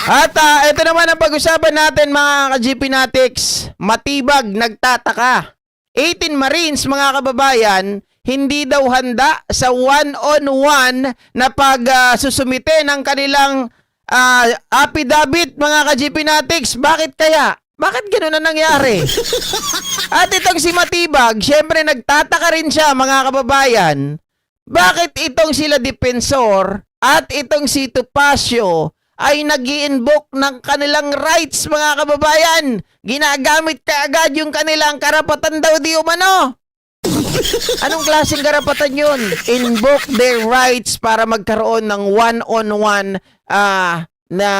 At ito naman ang pag-usapan natin mga ka-GP Natics. Matibag, nagtataka. 18 Marines mga kababayan, hindi daw handa sa one-on-one na pag-susumite ng kanilang affidavit mga ka-GP Natics. Bakit kaya? Bakit gano'n na nangyari? At itong si Matibag, syempre nagtataka rin siya mga kababayan. Bakit itong sila Defensor at itong si Topacio ay nag-i-invoke ng kanilang rights mga kababayan? Ginagamit kaagad yung kanilang karapatan daw di umano. Anong klaseng karapatan yun? Invoke their rights para magkaroon ng one-on-one na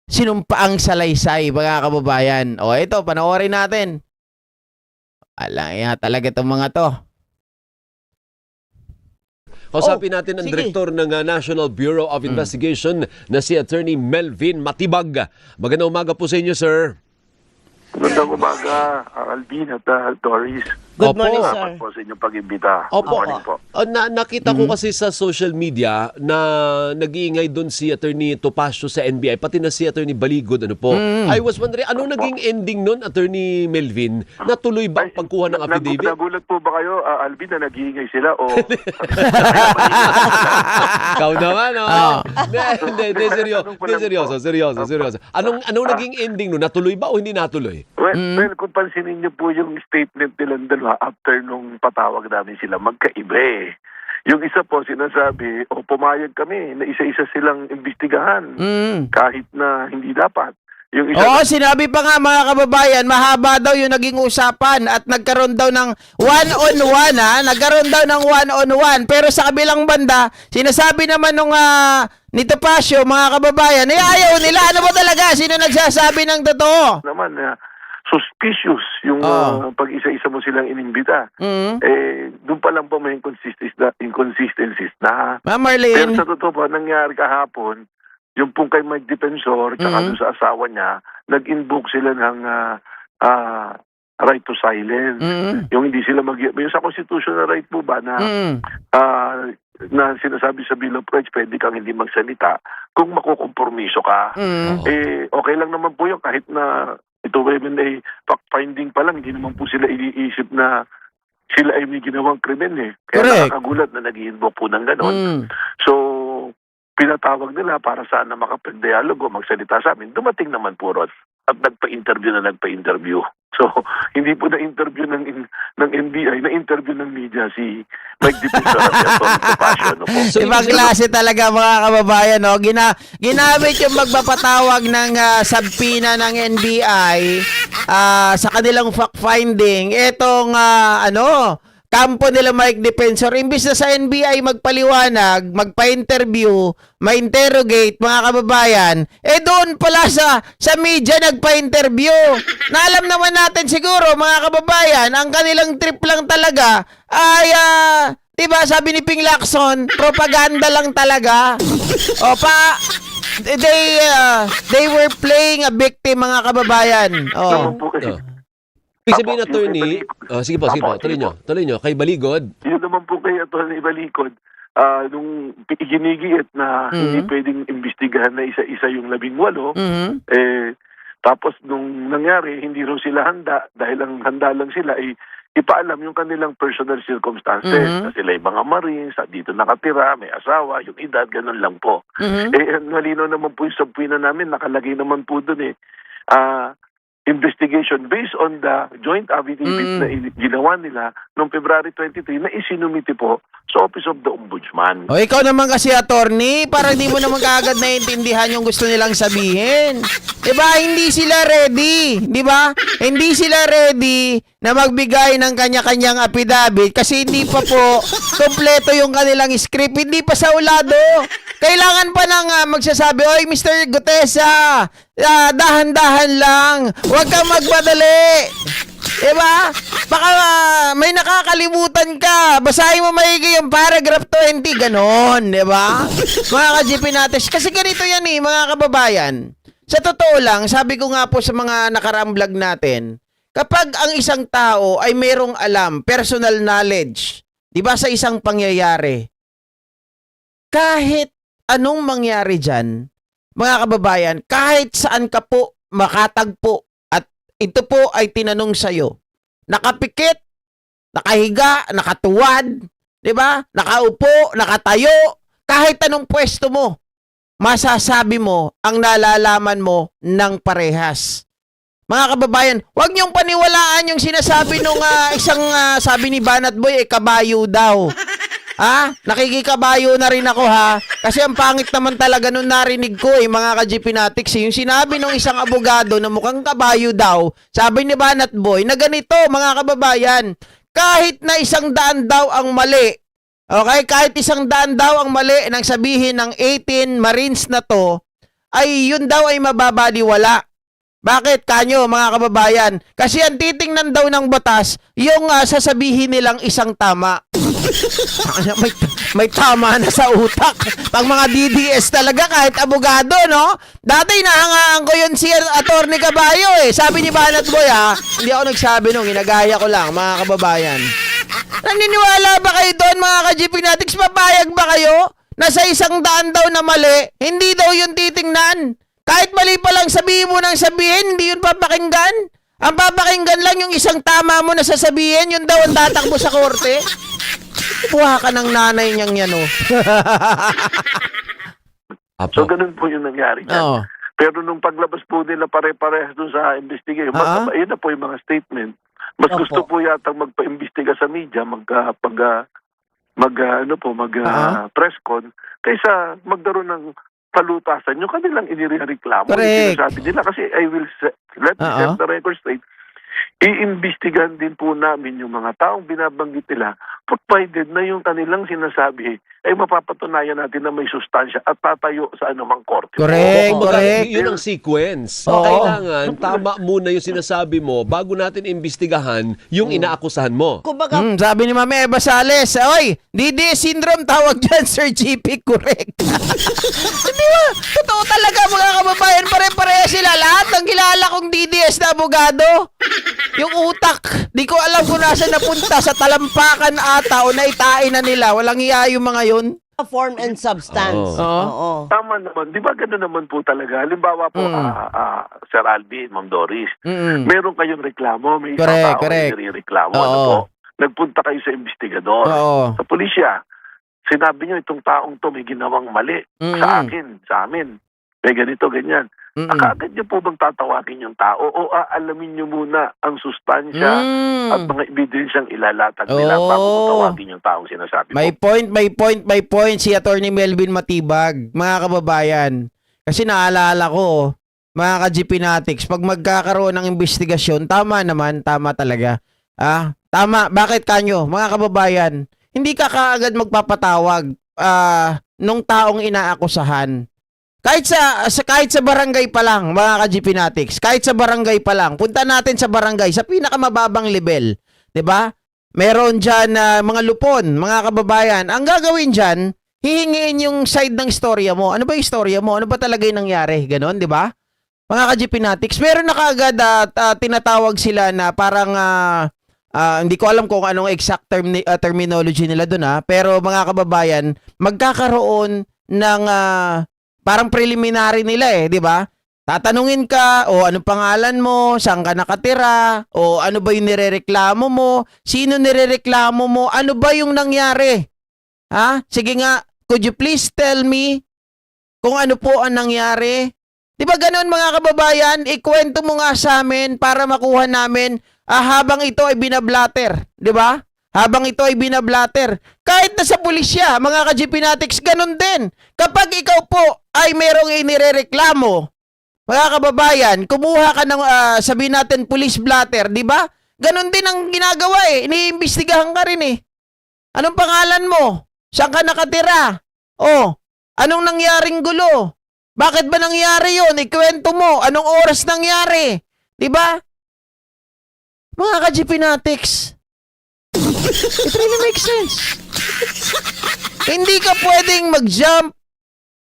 sinumpaang salaysay mga kababayan. O ito, panoorin natin. Alaya talaga itong mga to. Kausapin natin ang sige. Direktor ng National Bureau of Investigation na si Attorney Melvin Matibag. Magandang umaga po sa inyo, sir. Magandang umaga, Alvin at Doris. Good Opo. morning, Salamat sir. po sa inyong pag-imbita. Opo. Good morning po. Nakita ko kasi sa social media na nag-iingay doon si Attorney Topacio sa NBI, pati na si Attorney Baligod. Ano po? I was wondering, anong naging ending nun, Attorney Melvin? Natuloy ba ang pagkuha ng affidavit? Nagulat po ba kayo, Alvin, na nag-iingay sila? O Ikaw naman, Ah. Hindi, seryoso. Anong naging ending nun? Natuloy ba o hindi natuloy? well, kung pansinin niyo po yung statement nilang dalawa after nung patawag namin sila, magkaiba eh. Yung isa po sinasabi, pumayag kami na isa-isa silang imbestigahan kahit na hindi dapat. Yung isa Oo, sinabi pa nga mga kababayan, mahaba daw yung naging usapan at nagkaroon daw ng one-on-one nagkaroon daw ng one-on-one. Pero sa kabilang banda, sinasabi naman nung ni Topacio, mga kababayan, ayaw nila. Ano ba talaga? Sino nagsasabi ng totoo? naman suspicious yung pag isa-isa mo silang inimbita. Doon pa lang po may inconsistencies na. Ma'am Pero Marlene, sa totoo po, nangyari kahapon, yung pong kay Mike Defensor, tsaka doon sa asawa niya, nag-invoke sila ng right to silence. Yung hindi sila yung sa constitutional right po ba na na sinasabi sa Bill of Rights, pwede kang hindi magsalita kung makukompromiso ka. Okay lang naman po yun kahit na ito women ay fact-finding pa lang, hindi naman po sila iniisip na sila ay may ginawang krimen eh. Kaya Correct. nakakagulat na nag-i-invoke po ng ganon. So, pinatawag nila para sana makapag-dialogo, magsalita sa amin. Dumating naman po ron at nagpa-interview. So, hindi po na-interview ng NBI, na-interview ng media si Mike Defensor at si Antonio Topacio. Ano po? So, ibang klase talaga mga kababayan. No? Ginamit yung magpapatawag ng subpoena ng NBI sa kanilang fact-finding. Etong kampo nila Mike Defensor, imbis na sa NBI magpaliwanag, magpa-interview, ma-interrogate mga kababayan, doon pala sa media nagpa-interview. Na alam naman natin siguro mga kababayan, ang kanilang trip lang talaga ay, diba sabi ni Ping Lacson, propaganda lang talaga. They were playing a victim mga kababayan. Naman po kasi, Ibig sabihin, Apo, Attorney, sige po, tuloy nyo, kay Baligod. yun naman po kay Atty. Balikod, nung ginigiit na hindi pwedeng imbestigahan na isa-isa yung 18, tapos nung nangyari, hindi raw sila handa, dahil ang handa lang sila ay ipaalam yung kanilang personal circumstances, na sila ay mga Marines, dito nakatira, may asawa, yung edad, ganun lang po. Malino naman po yung subpoena namin, nakalagay naman po dun investigation based on the joint affidavit na ginawa nila noong February 23 na isinumiti po sa Office of the Ombudsman. O ikaw naman kasi attorney, para hindi mo naman kaagad naiintindihan yung gusto nilang sabihin. 'Di ba? Hindi sila ready, 'di ba? Hindi sila ready na magbigay ng kanya-kanyang affidavit kasi hindi pa po kompleto yung kanilang script, hindi pa saulado. Kailangan pa nang magsasabi, "Oy, Mr. Gutesa, dahan-dahan lang. Huwag kang magmadali." Diba? Baka may nakakalimutan ka. Basahin mo maigi yung paragraph 20. Ganon, diba? Mga ka-GP natin. Kasi ganito yan mga kababayan. Sa totoo lang, sabi ko nga po sa mga nakaraang vlog natin, kapag ang isang tao ay mayroong alam, personal knowledge, diba sa isang pangyayari, kahit anong mangyari dyan, mga kababayan, kahit saan ka po makatagpo at ito po ay tinanong sa'yo, nakapikit, nakahiga, nakatuwad, di ba? Nakaupo, nakatayo, kahit anong pwesto mo, masasabi mo ang nalalaman mo ng parehas. Mga kababayan, huwag niyong paniwalaan yung sinasabi nung isang sabi ni Banat Boy, kabayo daw. Nakikikabayo na rin ako ha. Kasi ang pangit naman talaga nung narinig ko mga ka-GP Natics. Yung sinabi nung isang abogado na mukhang kabayo daw, sabi ni Banat Boy na ganito mga kababayan, kahit na 100 daw ang mali, okay, kahit 100 daw ang mali nang sabihin ng 18 Marines na to, ay yun daw ay mababaliwala. Bakit kanyo mga kababayan? Kasi ang titingnan daw ng batas, yung sasabihin nilang isang tama. may tama na sa utak. Pag mga DDS talaga, kahit abogado, no? Dati nahangaan ko yun si Attorney Caballo Sabi ni Banat Boy hindi ako nagsabi nung, ginagaya ko lang mga kababayan. Naniniwala ba kayo doon mga ka-GP Natics? Papayag ba kayo na sa 100 daw na mali, hindi daw yun titingnan? Kahit mali pa lang sabihin mo nang sabihin, hindi yun papakinggan. Ang papakinggan lang yung isang tama mo na sasabihin, yun daw ang tatakbo sa korte. Kuha ka ng nanay niyang yan, So, ganun po yung nangyari dyan. Oo. Pero nung paglabas po nila pare-parehas dun sa investigation, yun na po yung mga statement. Mas Opo. gusto po yata magpa-imbestiga sa media, press con, kaysa magdaroon ng palutasan yung kanilang inireklamo. Correct. Sinasabi nila kasi let me set the record straight. Iimbestigahan din po namin yung mga taong binabanggit nila provided na yung kanilang sinasabi ay mapapatunayan natin na may sustansya at tatayo sa anumang korte. Correct, Kumbaga, correct. Yun ang sequence. Oo. Kailangan, tama muna yung sinasabi mo bago natin imbestigahan yung inaakusahan mo. Kumbaga, Sabi ni Mami Eva Sales, oy, DDS syndrome tawag dyan, Sir GP, correct. Hindi ba? Totoo talaga mga kababayan, pare-pareha sila. Lahat ng kilala kong DDS na abogado, yung utak, di ko alam kung nasa napunta, sa talampakan ata o naitain na nila. Walang iya yung mga yun. form and substance. Oo. Oo. Tama naman. Di ba gano'n naman po talaga? Halimbawa po, Sir Alvin, Ma'am Doris, meron kayong reklamo, may isang Correct, tao correct. na nire-reklamo. Ano Oo. po? Nagpunta kayo sa investigador, Oo. sa pulisya. Sinabi nyo, itong taong to may ginawang mali sa akin, sa amin. May ganito, ganyan. Kaagad nyo po bang tatawagin yung tao o aalamin nyo muna ang sustansya at mga ebidensyang ilalatag nila bago mo tawagin yung taong sinasabi mo? May point si Attorney Melvin Matibag, mga kababayan. Kasi naalala ko, mga ka-GP Natics, pag magkakaroon ng investigasyon, tama naman, tama talaga. Tama. Bakit kanyo, mga kababayan? Hindi ka kaagad magpapatawag nung taong inaakusahan. Kahit sa barangay pa lang, mga ka-GP Natics, kahit sa barangay pa lang, punta natin sa barangay, sa pinakamababang level, 'di ba? Meron diyan mga lupon, mga kababayan. Ang gagawin diyan, hihingiin yung side ng istorya mo. Ano ba yung istorya mo? Ano ba talaga yung nangyari? Ganon, 'di ba? Mga ka-GP Natics, meron na kaagad tinatawag sila na parang hindi ko alam kung anong exact terminology nila doon pero mga kababayan, magkakaroon ng parang preliminary nila 'di ba? Tatanungin ka, anong pangalan mo, saan ka nakatira, ano ba yung nirereklamo mo, sino nirereklamo mo, ano ba yung nangyari? Sige nga, could you please tell me kung ano po ang nangyari? 'Di ba ganoon mga kababayan? Ikwento mo nga sa amin para makuha namin habang ito ay binablatter, 'di ba? Habang ito ay binablatter. Kahit na sa pulisya, mga ka-GP Natics, ganun din. Kapag ikaw po ay merong inirereklamo, mga kababayan, kumuha ka ng, sabihin natin, police blatter, di ba? Ganun din ang ginagawa iniimbestigahan ka rin Anong pangalan mo? Saan ka nakatira? Anong nangyaring gulo? Bakit ba nangyari yun? Ikwento mo. Anong oras nangyari? Di ba? Mga ka-GP Natics, it really makes sense. Hindi ka pwedeng mag-jump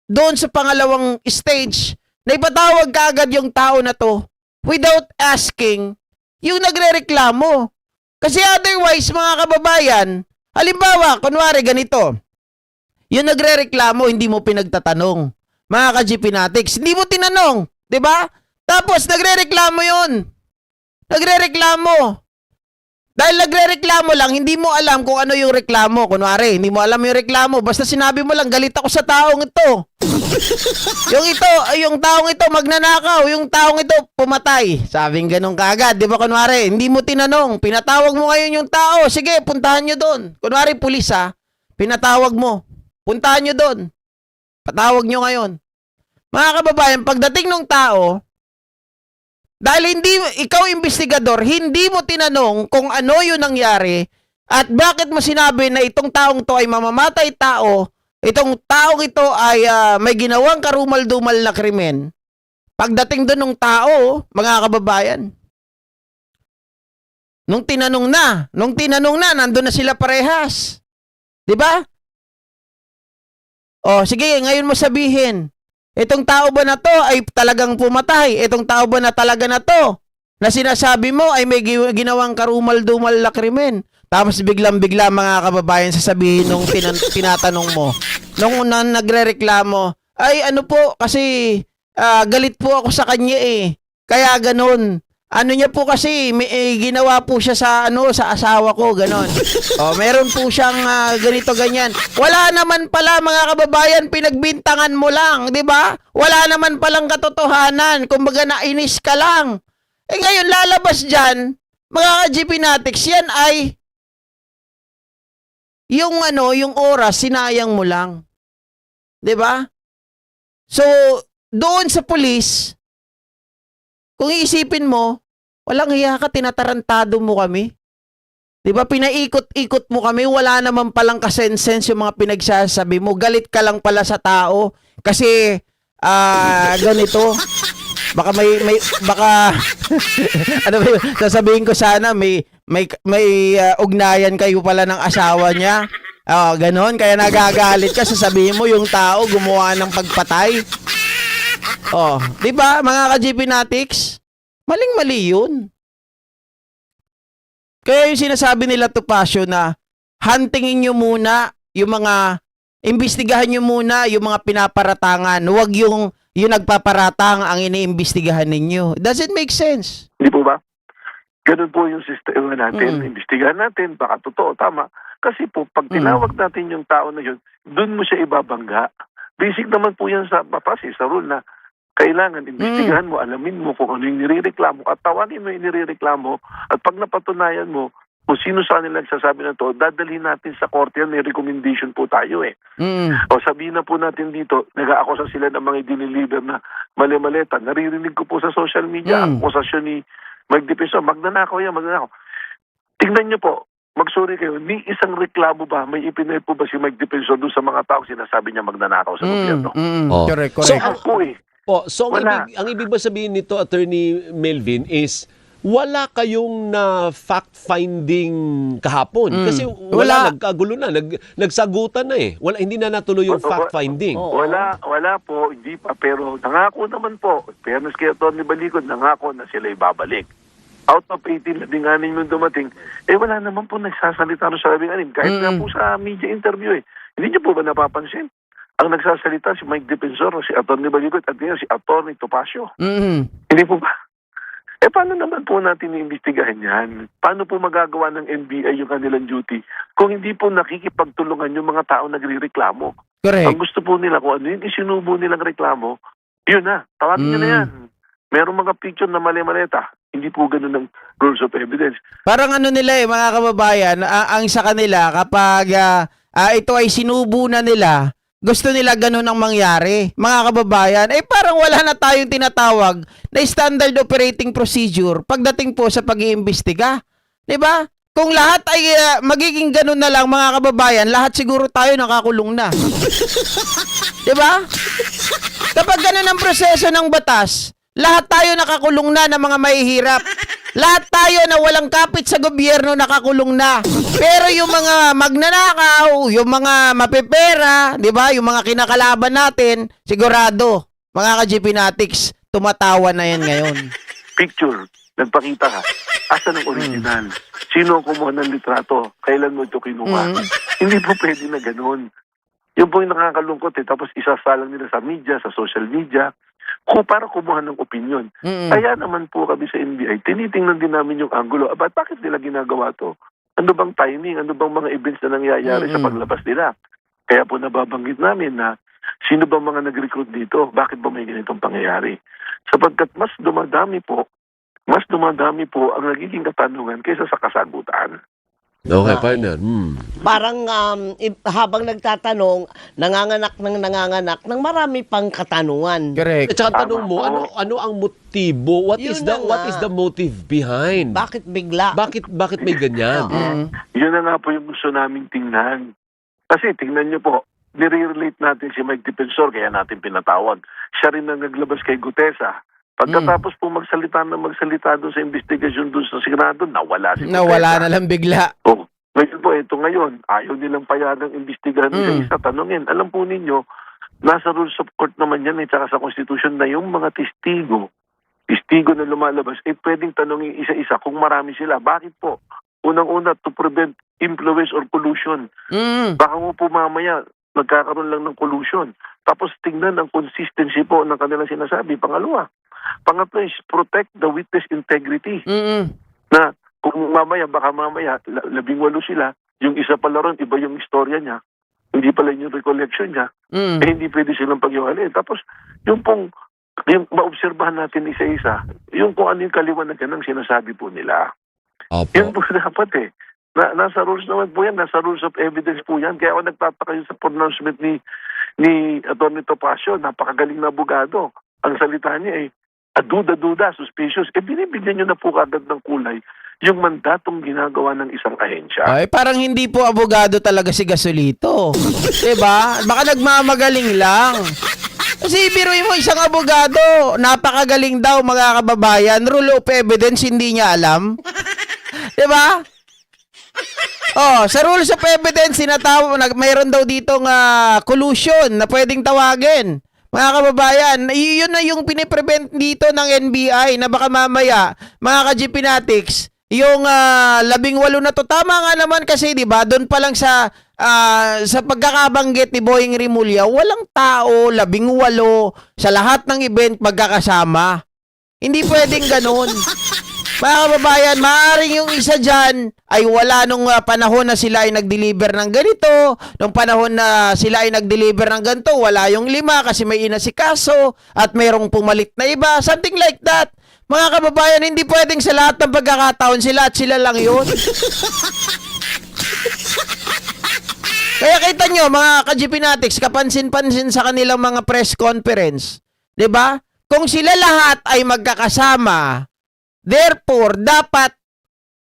doon sa pangalawang stage na ipatawag ka agad yung tao na to without asking yung nagrereklamo. Kasi otherwise, mga kababayan, halimbawa, kunwari ganito, yung nagrereklamo, hindi mo pinagtatanong. mga ka-GPnatics. Hindi mo tinanong, 'di ba? Tapos nagrereklamo 'yon. Nagrereklamo. Dahil nagrereklamo lang, hindi mo alam kung ano yung reklamo. Kunwari, hindi mo alam yung reklamo. Basta sinabi mo lang, galit ako sa taong ito. yung taong ito magnanakaw, yung taong ito pumatay. Sabing ganun kaagad, di ba kunwari? Hindi mo tinanong, pinatawag mo ngayon yung tao. Sige, puntahan nyo doon. Kunwari, pulis ha, pinatawag mo. Puntahan nyo doon. Patawag nyo ngayon. Mga kababayan, pagdating ng tao, dahil hindi, ikaw investigador, hindi mo tinanong kung ano yung nangyari at bakit mo sinabi na itong taong to ay mamamatay tao, itong taong ito ay may ginawang karumal-dumal na krimen. Pagdating doon ng tao, mga kababayan, nung tinanong na, nandun na sila parehas. 'Di ba? Oh, sige, ngayon mo sabihin, itong tao ba na to ay talagang pumatay? Itong tao ba na talaga na to na sinasabi mo ay may ginawang karumal-dumal na krimen? Tapos biglang-bigla mga kababayan sasabihin nung tinatanong mo, nung nagrereklamo, ay ano po kasi galit po ako sa kanya eh. Kaya ganun. Ano niya po kasi ginawa po siya sa sa asawa ko, ganon. Oh, meron po siyang ganito ganyan. Wala naman pala mga kababayan, pinagbintangan mo lang, 'di ba? Wala naman palang katotohanan, kumbaga nainis ka lang. Eh ngayon lalabas diyan, mga ka-GPnatics, yan ay yung oras sinayang mo lang. 'Di ba? So, doon sa pulis, kung iisipin mo, walang hiya ka, tinatarantado mo kami. 'Di ba? Pinaikot-ikot mo kami, wala naman palang kasensense yung mga pinagsasabi mo. Galit ka lang pala sa tao kasi ganito. Baka baka ano ba yun? Sasabihin ko sana may ugnayan kayo pala ng asawa niya. Oh, ganon, kaya nagagalit ka, sasabihin mo yung tao gumawa ng pagpatay. Oh, 'di ba mga ka-GPnatics? Maling-mali 'yun. Kaya yung sinasabi nila Topacio na huntingin nyo muna yung mga imbestigahan nyo muna yung mga pinaparatangan, huwag yung nagpaparatang ang iniimbestigahan ninyo. Does it make sense? Hindi po ba? Ganun po yung sistema natin. Imbestigahan natin, baka totoo, tama. Kasi po, pag tinawag natin yung tao na yun, dun mo siya ibabangga. Basic naman po yan sa batas, sa rule na kailangan imbestigahan mo, alamin mo kung ano yung nirereklamo at tawagin mo yung nirereklamo at pag napatunayan mo kung sino sa kanila nagsasabi na to, dadalhin natin sa korte yan, may recommendation po tayo eh. O sabihin na po natin dito, nag-aakusa sila ng mga diniliver na mali-maleta. Naririnig ko po sa social media, ang akusasyon ni Mike Defensor, magnanakaw yan, magnanakaw. Tingnan nyo po, magsuri kayo, ni isang reklamo ba, may ipinay po ba si Mike Defensor doon sa mga taong sinasabi niya magnanakaw sa gobyerno? Oh. Correct. So, Po eh. so ang ibig ba sabihin nito, Attorney Melvin, is wala kayong na fact-finding kahapon? Kasi wala, nagkagulo na, nagsagutan na eh. Wala, hindi na natuloy yung fact-finding. Wala po, hindi pa. Pero nangako naman po, fairness kay Atty. Baligod, nangako na sila ibabalik. Out of 18, 16 yung dumating, wala naman po nagsasalita no sa 16. Kahit nga po sa media interview eh. Hindi niyo po ba napapansin? Ang nagsasalita si Mike Defensor, si Atty. Baligod, at si Atty. Topacio. Hindi po ba? Paano naman po natin iimbestigahan yan? Paano po magagawa ng NBI yung kanilang duty kung hindi po nakikipagtulungan yung mga tao nagre-reklamo? Correct. Ang gusto po nila, kung ano yung isinubo nilang reklamo, yun na, tawagin nyo na yan. Merong mga picture na mali-maleta. Hindi po ganun ng rules of evidence. Parang ano nila mga kababayan, ang sa kanila kapag ito ay sinubo na nila, gusto nila ganun ang mangyari. Mga kababayan, parang wala na tayong tinatawag na standard operating procedure pagdating po sa pag-iimbestiga. 'Di ba? Kung lahat ay magiging ganun na lang mga kababayan, lahat siguro tayo nakakulong na. 'Di ba? Kapag ganun ang proseso ng batas, lahat tayo nakakulong na ng mga mahihirap. Lahat tayo na walang kapit sa gobyerno nakakulong na. Pero yung mga magnanakaw, yung mga mapepera, 'di ba? Yung mga kinakalaban natin, sigurado, mga ka-GPnatics, tumatawa na yan ngayon. Picture, nagpakita ka. Asan ang original? Sino ang kumuha ng litrato? Kailan mo ito kinuha? Hindi po pwede na ganun. Yun po yung nakakalungkot tapos isasalang nila sa media, sa social media, para kumuha ng opinion. Kaya naman po kami sa NBI, tinitingnan din namin yung angulo. Bakit nila ginagawa to? Ano bang timing? Ano bang mga events na nangyayari sa paglabas nila? Kaya po nababanggit namin na sino ba mga nag-recruit dito? Bakit ba may ganitong pangyayari? Sapagkat mas dumadami po ang nagiging katanungan kaysa sa kasagutan. Okay, partner. Parang habang nagtatanong, nanganganak ng marami pang katanungan. Correct. At saka tanong mo, Tama po. ano ang motibo? What Yun is na what nga. is the motive behind? Bakit bigla? Bakit may ganyan? Yun na nga po yung gusto naming tingnan. Kasi tingnan nyo po, nire-relate natin si Mike Defensor, kaya natin pinatawag. Siya rin ang naglabas kay Gutesa. Pagkatapos po magsalita doon sa investigasyon doon sa Senado, nawala si Gutesa. Nawala na lang bigla. Oh, ngayon po, ito ngayon, ayaw nilang payagang imbestigahan nila isa. Tanungin, alam po ninyo, nasa rules of court naman yan, tsaka sa Constitution na yung mga testigo na lumalabas, pwedeng tanungin isa-isa kung marami sila. Bakit po? Unang-una, to prevent influence or collusion. Baka mo po mamaya, nagkakaroon lang ng collusion. Tapos tingnan ang consistency po ng kanilang sinasabi. Pangatlo is protect the witness integrity. Na kung baka mamaya, 18 sila, yung isa pala ron, iba yung istorya niya, hindi pala yung recollection niya, hindi pwede silang paghiwalay. Tapos, yung maobserbahan natin isa-isa, yung kung ano yung kaliwanagan ng sinasabi po nila. Opo. Yun po dapat nasa rules naman po yan, nasa rules of evidence po yan. Kaya ako nagtataka yun sa pronouncement ni Atty. Topacio, napakagaling na abogado. Ang salita niya duda, suspicious. Binibigyan nyo na po kagad ng kulay yung mandatong ginagawa ng isang ahensya. Ay, parang hindi po abogado talaga si Gasolito. 'Di ba? Baka nagmamagaling lang. Kasi biruin mo isang abogado, napakagaling daw mga kababayan, rule of evidence hindi niya alam. 'Di ba? Sa rules of evidence mayroon daw ditong collusion na pwedeng tawagin. Mga kababayan, yun na yung piniprevent dito ng NBI na baka mamaya, mga ka-GP Natics, yung 18 na to, tama nga naman kasi, di ba, doon pa lang sa pagkakabanggit ni Boying Rimulya, walang tao, 18, sa lahat ng event magkakasama. Hindi pwedeng ganun. Mga kababayan, maaaring yung isa dyan ay wala nung panahon na sila ay nag-deliver ng ganito. Nung panahon na sila ay nag-deliver ng ganito, wala yung 5 kasi may inasikaso at mayroong pumalit na iba. Something like that. Mga kababayan, hindi pwedeng sa lahat ng pagkakataon sila at sila lang yun. Kaya kita nyo, mga ka-GP Natics, kapansin-pansin sa kanilang mga press conference. 'Di ba? Kung sila lahat ay magkakasama, therefore, dapat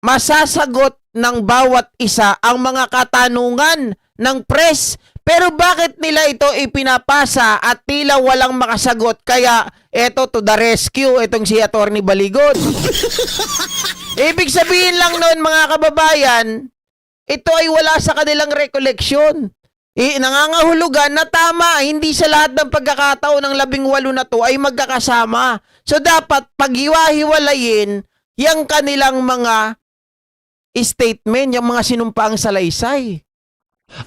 masasagot ng bawat isa ang mga katanungan ng press. Pero bakit nila ito ipinapasa at tila walang makasagot? Kaya eto to the rescue, itong si Atty. Baligod. Ibig sabihin lang noon, mga kababayan, ito ay wala sa kanilang recollection. Nangangahulugan na tama, hindi sa lahat ng pagkakataon ng 18 na to ay magkakasama. So dapat paghiwa-hiwalayin yung kanilang mga statement, yung mga sinumpaang salaysay.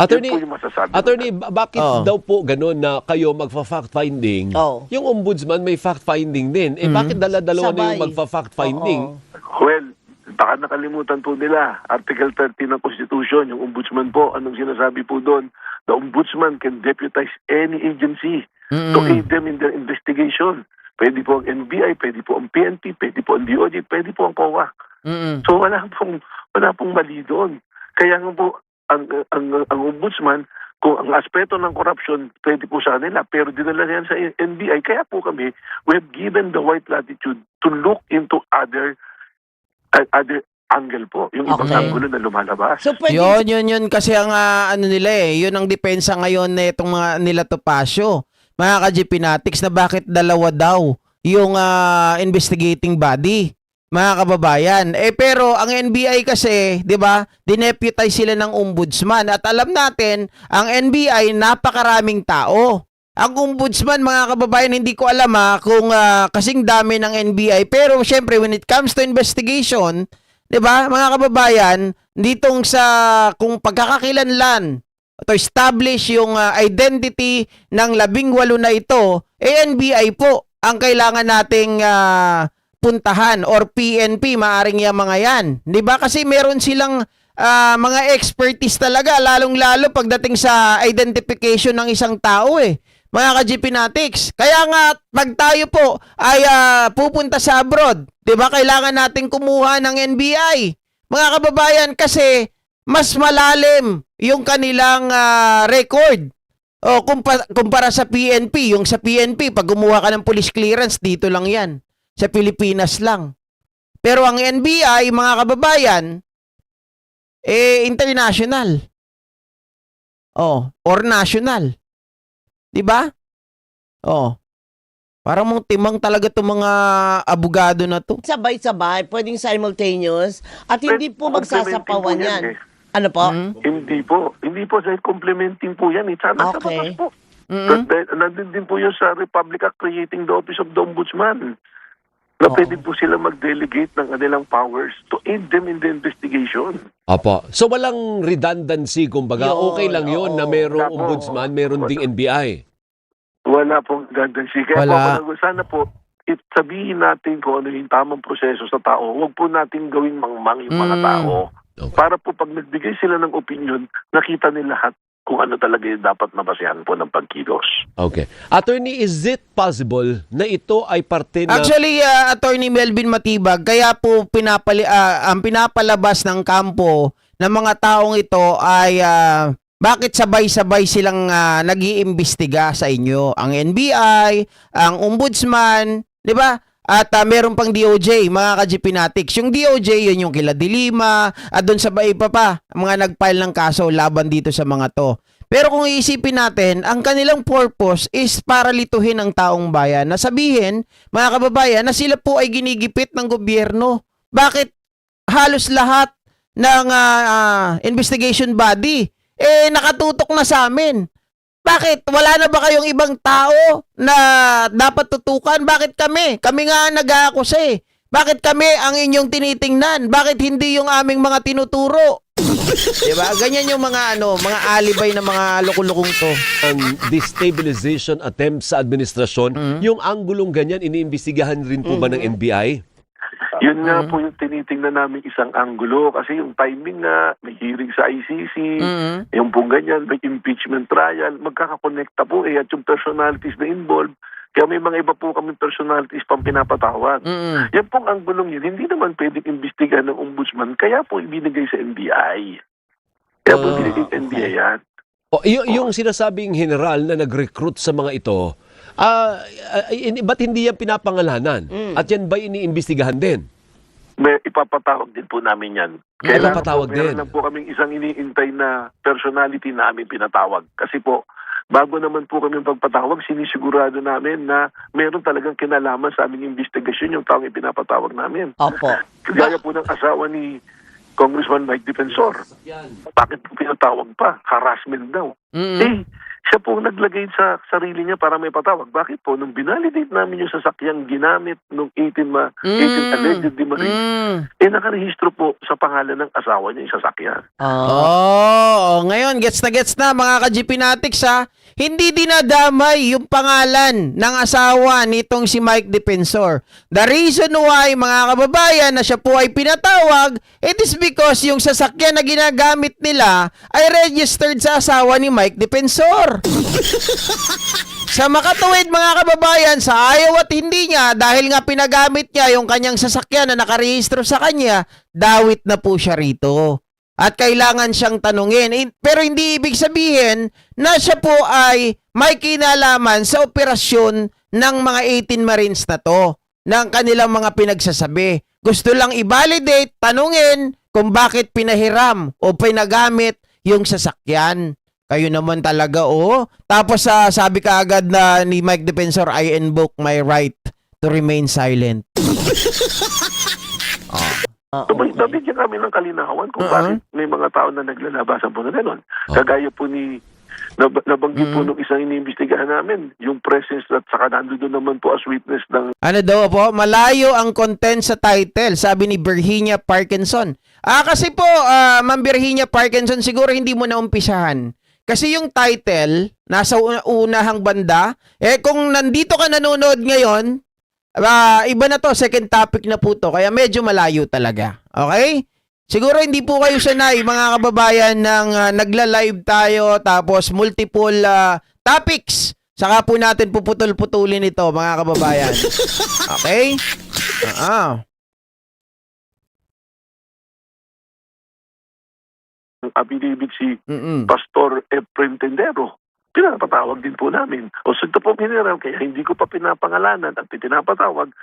Attorney, Yun po yung masasabi ko. Attorney, bakit Oo. daw po ganun na kayo magfa-fact-finding? Oo. Yung ombudsman may fact-finding din. Bakit dala-dalawa na yung Sabay. magfa-fact-finding? Oo. Well, baka nakalimutan po nila, Article 13 ng Constitution, yung ombudsman po, anong sinasabi po doon? The ombudsman can deputize any agency to aid them in their investigation. Pwede po ang NBI, pwede po ang PNP, pwede po ang DOJ, pwede po ang COA. So wala pong mali doon. Kaya nga po, ang ombudsman, kung ang aspeto ng corruption, pwede po sa kanila, pero dinala yan sa NBI. Kaya po kami, we have given the wide latitude to look into other angle po, yung ibang Okay. angulo na lumalabas. So, pwede, Yun kasi ang ano nila yun ang depensa ngayon na itong mga nila Topacio. Mga ka-GP Natics, na bakit dalawa daw yung investigating body. Mga kababayan. Pero ang NBI kasi, 'di ba, dineputize sila ng ombudsman at alam natin, ang NBI napakaraming tao. Ang ombudsman, mga kababayan, hindi ko alam kung kasing dami ng NBI, pero syempre when it comes to investigation, 'di ba, mga kababayan, ditong sa kung pagkakakilanlan to establish yung identity ng 18 na ito, NBI po ang kailangan nating puntahan or PNP, maaring yung mga yan. 'Di ba? Kasi meron silang mga expertise talaga, lalong-lalo pagdating sa identification ng isang tao mga ka-GPnatics. Kaya nga, pag tayo po ay pupunta sa abroad, 'di ba, kailangan nating kumuha ng NBI. Mga kababayan, kasi mas malalim yung kanilang record. O kumpara sa PNP, yung sa PNP, pag kumuha ka ng police clearance, dito lang yan. Sa Pilipinas lang. Pero ang NBI, mga kababayan, international. Or national. 'Di ba? Parang mong timang talaga itong mga abogado na to. Sabay-sabay, pwedeng simultaneous, at hindi po magsasapawan yan. Ano po? Hindi po. Hindi po. Dahil complementing po yan. Sana sa batas po. Nandun din po yun sa Republic Act creating the Office of the Ombudsman. Na pwede po sila mag-delegate ng kanilang powers to aid them in the investigation. Opo. So walang redundancy, kumbaga. Okay lang yun na mayroong ombudsman, mayroon ding NBI. Wala pong redundancy. Kaya Wala. po, sana po, sabihin natin kung ano yung tamang proseso sa tao. Huwag po natin gawing mangmang yung mga tao. Okay. Para po pag nagbigay sila ng opinion, nakita nila lahat kung ano talaga yung dapat nabasehan po ng pagkilos. Okay. Attorney, is it possible na ito ay parte na... Actually, Attorney Melvin Matibag, kaya po ang pinapalabas ng kampo ng mga taong ito ay bakit sabay-sabay silang nag-iimbestiga sa inyo? Ang NBI, ang Ombudsman, di ba? At meron pang DOJ, mga ka-GPnatics. Yung DOJ, yun yung kila Dilima, at doon sa iba pa, mga nag-file ng kaso laban dito sa mga to. Pero kung iisipin natin, ang kanilang purpose is para lituhin ang taong bayan. Na sabihin, mga kababayan, na sila po ay ginigipit ng gobyerno. Bakit halos lahat ng investigation body nakatutok na sa amin? Bakit? Wala na ba kayong ibang tao na dapat tutukan? Bakit kami? Kami nga nag-aakusa Bakit kami ang inyong tinitingnan? Bakit hindi yung aming mga tinuturo? Diba? Ganyan yung mga mga alibay na mga lukulukong to. Ang destabilization attempt sa administrasyon, yung anggulong ganyan, iniimbestigahan rin po ba ng NBI? Yun nga po yung tinitingnan namin isang anggulo kasi yung timing na may hearing sa ICC, yung pong ganyan, may impeachment trial, magkakakonekta po at yung personalities na involved, kaya may mga iba po kami personalities pang pinapatawag. Yan pong anggulong yun, hindi naman pwedeng imbestigahan ng ombudsman, kaya po ibinigay sa NBI. Kaya po ibinigay sa NBI yan. Yung sinasabing general na nag-recruit sa mga ito, ba't hindi yan pinapangalanan? At yan ba iniimbestigahan din? May ipapatawag din po namin yan. Ipapatawag din. Meron lang po kaming isang iniintay na personality na aming pinatawag. Kasi po, bago naman po kami pagpatawag, sinisigurado namin na meron talagang kinalaman sa aming investigasyon yung taong ipinapatawag namin. Opo. Gaya po ng asawa ni Congressman Mike Defensor. Bakit po pinatawag pa? Harassment daw. Siya po naglagay sa sarili niya para may patawag. Bakit po? Nung binalidate namin yung sasakyang ginamit nung 18 allegedly marine, nakarehistro po sa pangalan ng asawa niya yung sasakyan. Ngayon, gets na mga ka-GPnatics hindi dinadamay yung pangalan ng asawa nitong si Mike Defensor. The reason why, mga kababayan, na siya po ay pinatawag, it is because yung sasakyan na ginagamit nila ay registered sa asawa ni Mike Defensor. Sa makatuwid, mga kababayan, sa ayaw at hindi niya, dahil nga pinagamit niya yung kanyang sasakyan na nakarehistro sa kanya, dawit na po siya rito. At kailangan siyang tanungin. Pero hindi ibig sabihin na siya po ay may kinalaman sa operasyon ng mga 18 Marines na to, ng kanilang mga pinagsasabi. Gusto lang i-validate, tanungin kung bakit pinahiram o pinagamit yung sasakyan. Kayo naman talaga, Tapos sabi ka agad na ni Mike Defensor, I invoke my right to remain silent. Nabigyan kami ng kalinawan kung bakit may mga tao na naglalabasan po na gano'n. Kagaya po ni nabanggit po nung isang iniimbestigahan namin, yung presence at saka nandoon naman po as witness ng... Ano daw po? Malayo ang content sa title, sabi ni Virginia Parkinson. Kasi po, Ma'am Virginia Parkinson, siguro hindi mo na umpisahan. Kasi yung title, nasa unahang banda. Kung nandito ka nanonood ngayon, iba na to, second topic na po to. Kaya medyo malayo talaga. Okay? Siguro hindi po kayo sanay, mga kababayan, ng nagla-live tayo, tapos multiple topics. Saka po natin puputol-putulin ito, mga kababayan. Okay? Affidavit si Pastor Efren Tendero. Pinapatawag din po namin. O sa ito pong general, kaya hindi ko pa pinapangalanan at pinapatawag,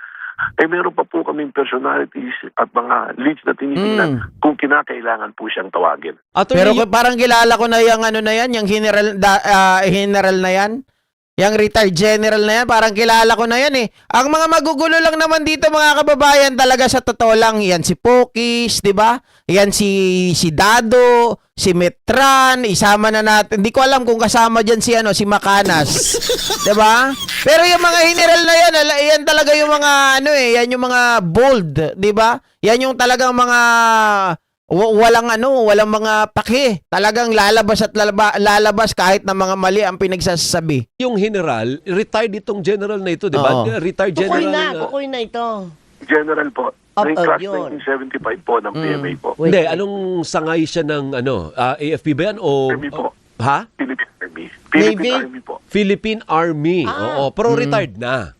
meron pa po kaming personalities at mga leads na tinitingnan kung kinakailangan po siyang tawagin. Pero parang kilala ko na yung ano na yan, yung general na yan. Yung retired general na yan, parang kilala ko na yan eh. Ang mga magugulo lang naman dito, mga kababayan, talaga sa totoo lang, yan si Pokis, di ba? Yan si Dado, si Metran, isama na natin. Hindi ko alam kung kasama dyan si si Macanas. Di ba? Pero yung mga general na yan, yan talaga yung mga yan yung mga bold, di ba? Yan yung talagang mga walang mga pake. Talagang lalabas at lalabas kahit na mga mali ang pinagsasabi. Yung general, retired itong general na ito, di ba? Oo. Retired general. Kukoy na ito. General po, may class yun. 1975 po ng PMA po. Hindi, anong sangay siya ng AFP ba yan? O, Army po. Ha? Philippine Army. Navy? Philippine Army po. Philippine Army. Oo, pero retired na.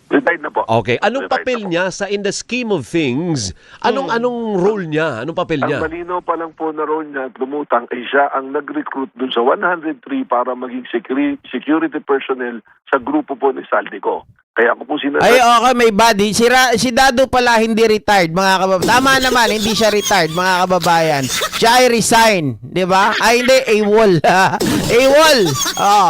Retired na po. Okay. Anong Retired papel na po. niya in the scheme of things? Anong role niya? Anong papel Ang niya? malinaw pa lang po na role niya at lumutang ay siya ang nag-recruit dun sa 103 para maging security personnel sa grupo po ni Saldico. Kaya ako po Ay, okay, may body. Si Dado pala hindi retired, mga kababayan. Tama naman, hindi siya retired, mga kababayan. Siya ay resign, di ba? Ay, hindi, AWOL. AWOL! Oo.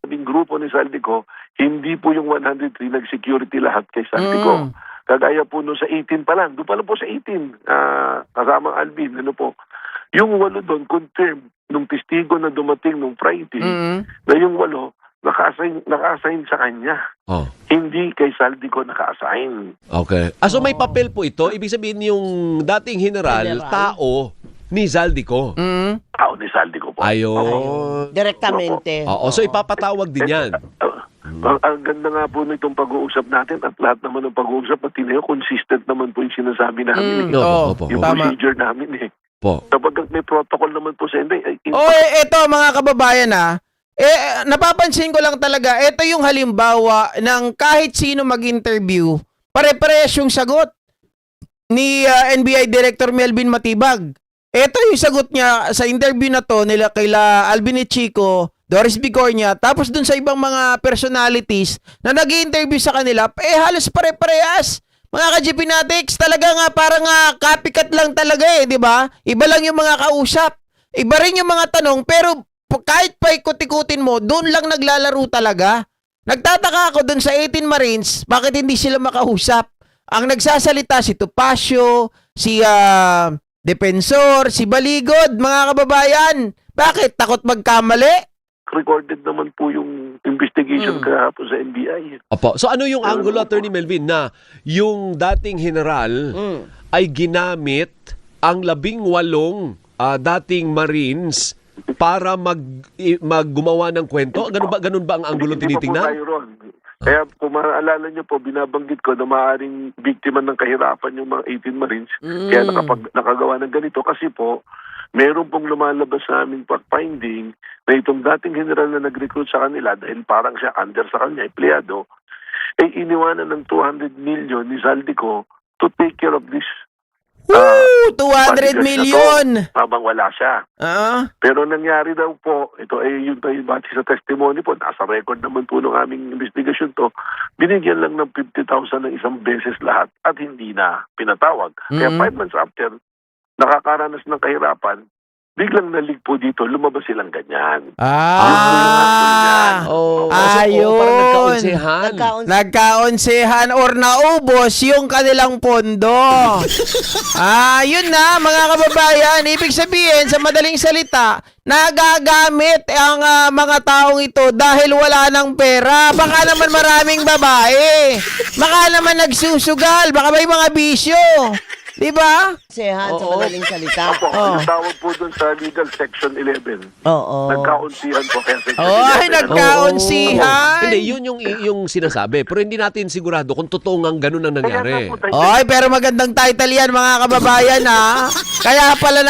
Sabing grupo ni Saldico, hindi po yung 103 nag-security lahat kay Saldico. Kagaya po no sa 18 pa lang. Doon pa lang po sa 18. Kasamang Alvin, po. Yung 8 doon, confirm nung testigo na dumating nung Friday, na yung 8, naka-assign sa kanya. Oh. Hindi kay Saldico naka-assign. Okay. So may papel po ito. Ibig sabihin yung dating general, tao ni Zaldico. Tao ni Saldico po. Ayun. Direktamente. Oo, so ipapatawag din yan. Ang ganda nga po nitong pag-uusap natin at lahat naman ng pag-uusap at tinayo, consistent naman po yung sinasabi namin. Opo. Yung Tama. procedure namin Po. Kapag may protocol naman po sa hindi. Eto mga kababayan napapansin ko lang talaga, ito yung halimbawa ng kahit sino mag-interview, pare-pares yung sagot ni NBI Director Melvin Matibag. Ito yung sagot niya sa interview na to nila kaila Alvin Chico, Doris Bigornia, tapos dun sa ibang mga personalities na nag-i-interview sa kanila, halos pare-parehas. Mga ka-GP Natics, talaga nga parang copycat lang talaga di ba? Iba lang yung mga kausap. Iba rin yung mga tanong, pero kahit pa ikot-ikutin mo, doon lang naglalaro talaga. Nagtataka ako doon sa 18 Marines, bakit hindi sila makausap? Ang nagsasalita si Topacio, si Defensor, si Baligod, mga kababayan. Bakit? Takot magkamali? Recorded naman po yung investigation kahapon sa NBI. Opo. So ano yung angulo, Attorney Melvin, na yung dating general ay ginamit ang 18 dating Marines para maggumawa ng kwento? Ganun ba ang angulo tinitingnan? Tayo ron. Kaya kung maalala niyo po, binabanggit ko na maaaring biktima ng kahirapan yung mga 18 Marines. Kaya nakagawa ng ganito kasi po, meron pong lumalabas sa aming fact-finding na itong dating general na nag-recruit sa kanila dahil parang siya under sa kanya, empleyado, ay iniwanan ng 200 million ni Saldico to take care of this 200 million! Habang wala siya. Pero nangyari daw po, ito ay yun tayo bati sa testimony po, nasa record naman po ng aming investigation to, binigyan lang ng 50,000 ng isang beses lahat at hindi na pinatawag. Kaya 5 months after, nakakaranas ng kahirapan, biglang nalig po dito, lumabas silang ganyan. Ayun. Parang nagkaunsehan. Nagkaunsehan or naubos yung kanilang pondo. Yun na, mga kababayan. Ibig sabihin, sa madaling salita, nagagamit ang mga taong ito dahil wala ng pera. Baka naman maraming babae. Baka naman nagsusugal. Baka may mga bisyo. Di ba? Sehan sa Oo. madaling salita. Opo, Oh. yung tawag po doon sa legal section 11. Oo. Nagkaunsihan po kaya section Oh, ay 11. nagkaunsihan. Hindi, yun yung sinasabi. Pero hindi natin sigurado kung totoo nga ganun ang Kaya nangyari. nga po, tayo- Oy, pero magandang title yan mga kababayan ha. Kaya pala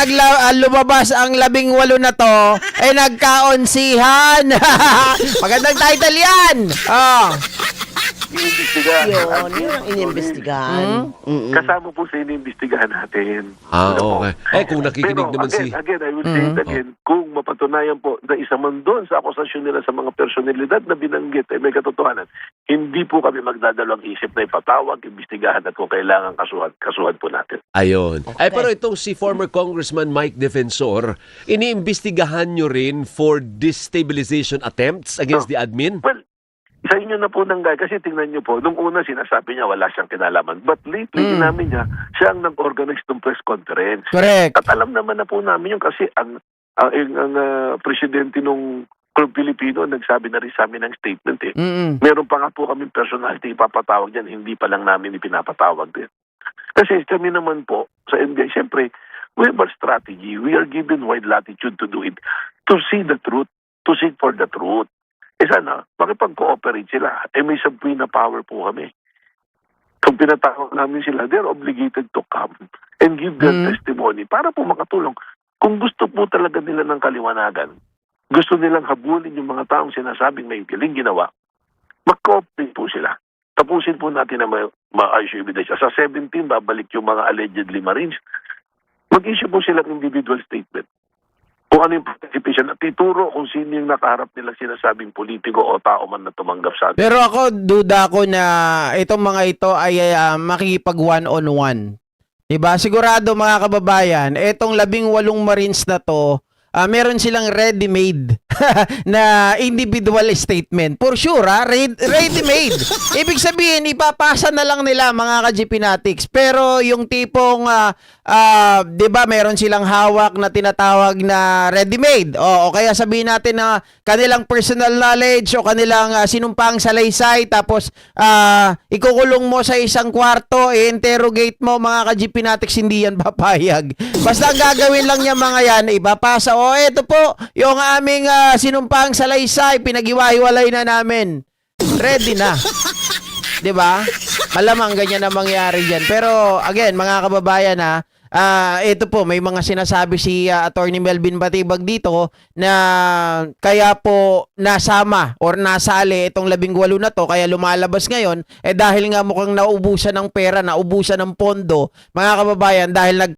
lumabas ang 18 na to, eh nagkaunsihan. Magandang title yan. Oh. Iniimbestigahan. Yun ang inimbestigahan. Mm-mm. Kasama po sa iniimbestigahan natin. Ah, Ano po? okay. Eh, kung nakikinig Pero naman again, I will say it again, kung mapatunayan po na isa man doon sa akusasyon nila sa mga personalidad na binanggit, may katotohanan, hindi po kami magdadalawang isip na ipatawag, imbestigahan at kung kailangan kasuhan po natin. Ayun. Ay, Okay. pero itong si former Congressman Mike Defensor, iniimbestigahan nyo rin for destabilization attempts against the admin? Well, sa inyo na po nang kasi tingnan niyo po, nung una sinasabi niya wala siyang kinalaman. But lately, namin niya, siya ang nag-organize ng press conference. Correct. At alam naman na po namin yun kasi ang presidente nung Club Pilipino nagsabi na rin sa amin ng statement eh. Mm-mm. Meron pa nga po kami personality ipapatawag dyan, hindi pa lang namin ipinapatawag din. Kasi kami naman po sa NBI, siyempre, we have our strategy. We are given wide latitude to do it, to see the truth, to seek for the truth. Eh sana, makipag-cooperate sila. Eh may subpoena power po kami. Kung pinatawag namin sila, they're obligated to come and give their testimony para po makatulong. Kung gusto po talaga nila ng kaliwanagan, gusto nilang habulin yung mga taong sinasabing may galing ginawa, mag-cooperate po sila. Tapusin po natin na maayos yung ebidensya. Sa 17, babalik yung mga allegedly Marines. Mag-issue po silang individual statement. Kung ano yung participation at ituro kung sino yung nakaharap nilang sinasabing politiko o tao man na tumanggap sa atin. Pero ako, duda ko na itong mga ito ay makikipag one-on-one. Diba? Sigurado mga kababayan, itong 18 Marines na to, meron silang ready-made na individual statement. For sure, ready-made. Ibig sabihin, ipapasa na lang nila mga ka-GPnatics. Pero yung tipong, di ba, meron silang hawak na tinatawag na ready-made. O kaya sabihin natin na kanilang personal knowledge o kanilang sinumpang salaysay, tapos ikukulong mo sa isang kwarto, i-interrogate mo mga ka-GPnatics, hindi yan papayag. Basta ang gagawin lang niya mga yan, ipapasa, eto po, yung aming sinumpang salaysay, pinag-iwa-hiwalay na namin. Ready na. 'Di ba? Malamang ganyan na mangyari diyan. Pero again, mga kababayan ito po, may mga sinasabi si Attorney Melvin Batibag dito na kaya po nasama or nasali itong 18 na to, kaya lumalabas ngayon, dahil nga mukhang naubusan ng pera, naubusan ng pondo, mga kababayan, dahil